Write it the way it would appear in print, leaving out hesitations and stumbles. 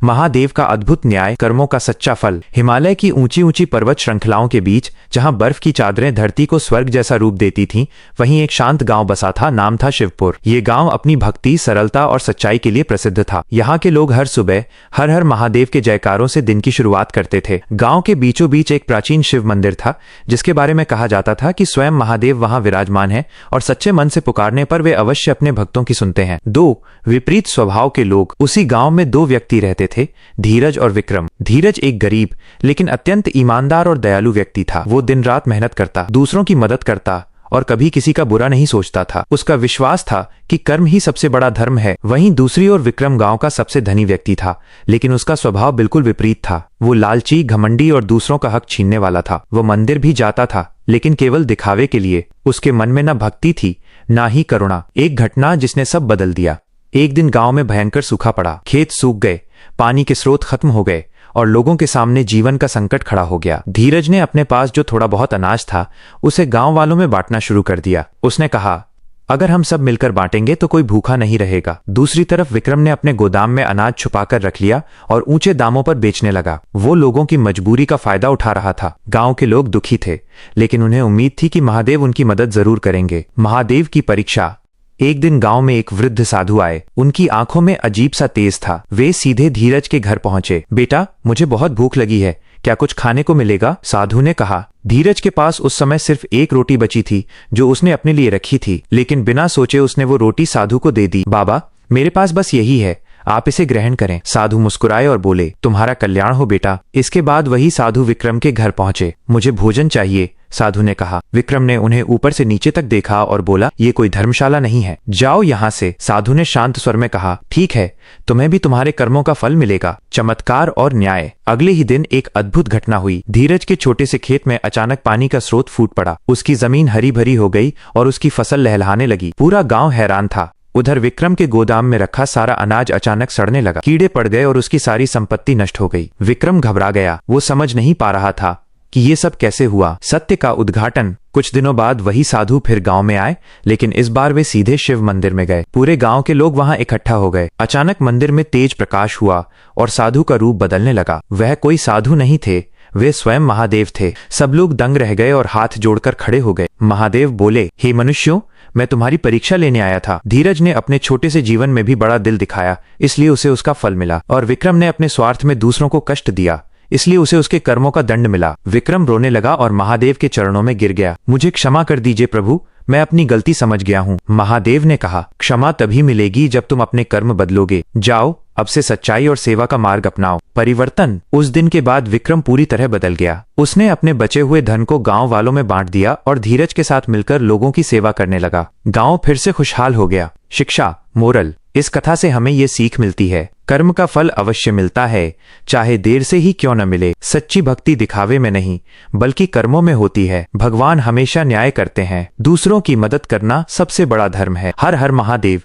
महादेव का अद्भुत न्याय, कर्मों का सच्चा फल। हिमालय की ऊंची ऊंची पर्वत श्रृंखलाओं के बीच, जहां बर्फ की चादरें धरती को स्वर्ग जैसा रूप देती थीं, वहीं एक शांत गांव बसा था। नाम था शिवपुर। ये गांव अपनी भक्ति, सरलता और सच्चाई के लिए प्रसिद्ध था। यहाँ के लोग हर सुबह हर हर महादेव के जयकारों से दिन की शुरुआत करते थे। गांव के बीचों बीच एक प्राचीन शिव मंदिर था, जिसके बारे में कहा जाता था कि स्वयं महादेव वहां विराजमान है और सच्चे मन से पुकारने पर वे अवश्य अपने भक्तों की सुनते हैं। दो विपरीत स्वभाव के लोग। उसी गांव में दो व्यक्ति रहते थे, धीरज और विक्रम। धीरज एक गरीब लेकिन अत्यंत ईमानदार और दयालु व्यक्ति था। वो दिन रात मेहनत करता, दूसरों की मदद करता और कभी किसी का बुरा नहीं सोचता था। उसका विश्वास था कि कर्म ही सबसे बड़ा धर्म है। वहीं दूसरी ओर विक्रम गांव का सबसे धनी व्यक्ति था, लेकिन उसका स्वभाव बिल्कुल विपरीत था। वो लालची, घमंडी और दूसरों का हक छीनने वाला था। वो मंदिर भी जाता था, लेकिन केवल दिखावे के लिए। उसके मन में न भक्ति थी, ना ही करुणा। एक घटना जिसने सब बदल दिया। एक दिन गांव में भयंकर सूखा पड़ा। खेत सूख गए, पानी के स्रोत खत्म हो गए और लोगों के सामने जीवन का संकट खड़ा हो गया। धीरज ने अपने पास जो थोड़ा बहुत अनाज था, उसे गांव वालों में बांटना शुरू कर दिया। उसने कहा, अगर हम सब मिलकर बांटेंगे तो कोई भूखा नहीं रहेगा। दूसरी तरफ विक्रम ने अपने गोदाम में अनाज छुपाकर रख लिया और ऊंचे दामों पर बेचने लगा। वो लोगों की मजबूरी का फायदा उठा रहा था। गांव के लोग दुखी थे, लेकिन उन्हें उम्मीद थी कि महादेव उनकी मदद जरूर करेंगे। महादेव की परीक्षा। एक दिन गांव में एक वृद्ध साधु आए। उनकी आंखों में अजीब सा तेज था। वे सीधे धीरज के घर पहुंचे। बेटा, मुझे बहुत भूख लगी है, क्या कुछ खाने को मिलेगा? साधु ने कहा। धीरज के पास उस समय सिर्फ एक रोटी बची थी, जो उसने अपने लिए रखी थी, लेकिन बिना सोचे उसने वो रोटी साधु को दे दी। बाबा, मेरे पास बस यही है, आप इसे ग्रहण करें। साधु मुस्कुराए और बोले, तुम्हारा कल्याण हो बेटा। इसके बाद वही साधु विक्रम के घर पहुंचे। मुझे भोजन चाहिए, साधु ने कहा। विक्रम ने उन्हें ऊपर से नीचे तक देखा और बोला, ये कोई धर्मशाला नहीं है, जाओ यहाँ से। साधु ने शांत स्वर में कहा, ठीक है, तुम्हें भी तुम्हारे कर्मों का फल मिलेगा। चमत्कार और न्याय। अगले ही दिन एक अद्भुत घटना हुई। धीरज के छोटे से खेत में अचानक पानी का स्रोत फूट पड़ा। उसकी जमीन हरी भरी हो गई और उसकी फसल लहलहाने लगी। पूरा गांव हैरान था। उधर विक्रम के गोदाम में रखा सारा अनाज अचानक सड़ने लगा। कीड़े पड़ गए और उसकी सारी संपत्ति नष्ट हो गई। विक्रम घबरा गया। वो समझ नहीं पा रहा था कि ये सब कैसे हुआ। सत्य का उद्घाटन। कुछ दिनों बाद वही साधु फिर गांव में आए, लेकिन इस बार वे सीधे शिव मंदिर में गए। पूरे गांव के लोग वहां इकट्ठा हो गए। अचानक मंदिर में तेज प्रकाश हुआ और साधु का रूप बदलने लगा। वह कोई साधु नहीं थे, वे स्वयं महादेव थे। सब लोग दंग रह गए और हाथ जोड़कर खड़े हो गए। महादेव बोले, हे मनुष्यों, मैं तुम्हारी परीक्षा लेने आया था। धीरज ने अपने छोटे से जीवन में भी बड़ा दिल दिखाया, इसलिए उसे उसका फल मिला। और विक्रम ने अपने स्वार्थ में दूसरों को कष्ट दिया, इसलिए उसे उसके कर्मों का दंड मिला। विक्रम रोने लगा और महादेव के चरणों में गिर गया। मुझे क्षमा कर दीजिए प्रभु, मैं अपनी गलती समझ गया हूँ। महादेव ने कहा, क्षमा तभी मिलेगी जब तुम अपने कर्म बदलोगे। जाओ, अब से सच्चाई और सेवा का मार्ग अपनाओ। परिवर्तन। उस दिन के बाद विक्रम पूरी तरह बदल गया। उसने अपने बचे हुए धन को गांव वालों में बांट दिया और धीरज के साथ मिलकर लोगों की सेवा करने लगा। गांव फिर से खुशहाल हो गया। शिक्षा, मोरल। इस कथा से हमें ये सीख मिलती है, कर्म का फल अवश्य मिलता है, चाहे देर से ही क्यों न मिले। सच्ची भक्ति दिखावे में नहीं, बल्कि कर्मों में होती है। भगवान हमेशा न्याय करते हैं। दूसरों की मदद करना सबसे बड़ा धर्म है। हर हर महादेव।